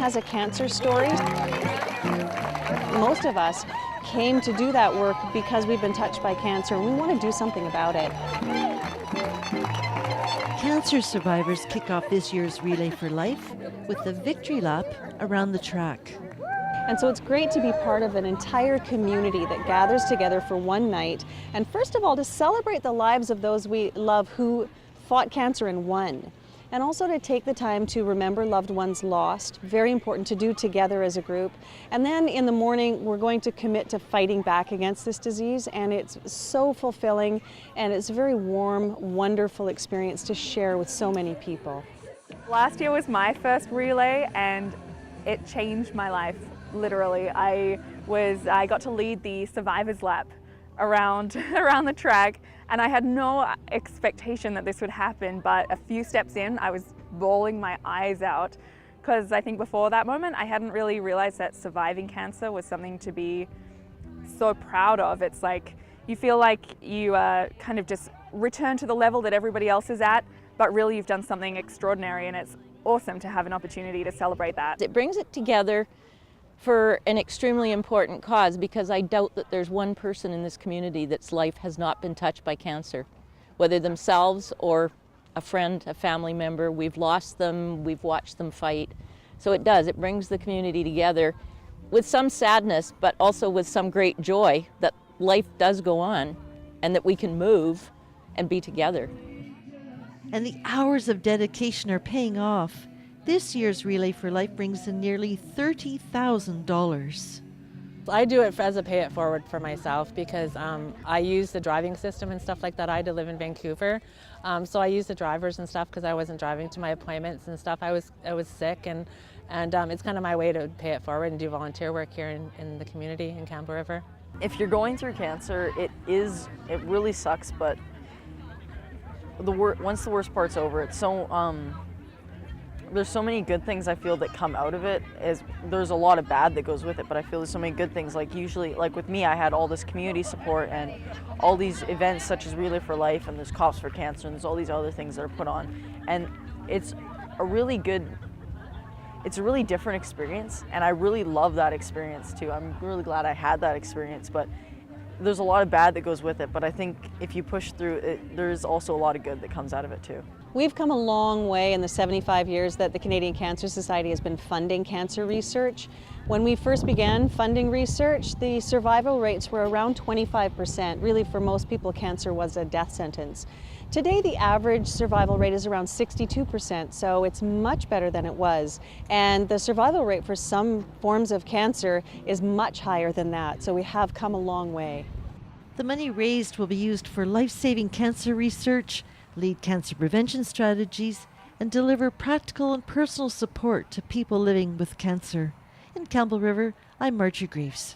has a cancer story. Most of us came to do that work because we've been touched by cancer and we want to do something about it. Cancer survivors kick off this year's Relay for Life with the victory lap around the track. And so it's great to be part of an entire community that gathers together for one night, and first of all to celebrate the lives of those we love who fought cancer and won. And also to take the time to remember loved ones lost, very important to do together as a group. And then in the morning, we're going to commit to fighting back against this disease, and it's so fulfilling, and it's a very warm, wonderful experience to share with so many people. Last year was my first relay, and it changed my life, literally. I got to lead the survivors lap around the track, and I had no expectation that this would happen, but a few steps in I was bawling my eyes out, because I think before that moment I hadn't really realized that surviving cancer was something to be so proud of. It's like you feel like you kind of just return to the level that everybody else is at, but really you've done something extraordinary, and it's awesome to have an opportunity to celebrate that. It brings it together for an extremely important cause, because I doubt that there's one person in this community that's life has not been touched by cancer, whether themselves or a friend, a family member. We've lost them, we've watched them fight. So it brings the community together with some sadness, but also with some great joy that life does go on and that we can move and be together. And the hours of dedication are paying off. This year's Relay for Life brings in nearly $30,000. I do it as a pay it forward for myself, because I use the driving system and stuff like that. I had to live in Vancouver, so I use the drivers and stuff because I wasn't driving to my appointments and stuff. I was sick, and it's kind of my way to pay it forward and do volunteer work here in the community in Campbell River. If you're going through cancer, it really sucks, but once the worst part's over, it's so there's so many good things I feel that come out of it. There's a lot of bad that goes with it, but I feel there's so many good things. Like usually, like with me, I had all this community support and all these events such as Relay for Life, and there's Cops for Cancer, and there's all these other things that are put on. And it's a really different experience, and I really love that experience too. I'm really glad I had that experience, but there's a lot of bad that goes with it, but I think if you push through it, there's also a lot of good that comes out of it too. We've come a long way in the 75 years that the Canadian Cancer Society has been funding cancer research. When we first began funding research, the survival rates were around 25%. Really, for most people, cancer was a death sentence. Today, the average survival rate is around 62%, so it's much better than it was. And the survival rate for some forms of cancer is much higher than that, so we have come a long way. The money raised will be used for life-saving cancer research, lead cancer prevention strategies, and deliver practical and personal support to people living with cancer. In Campbell River, I'm Marjorie Greaves.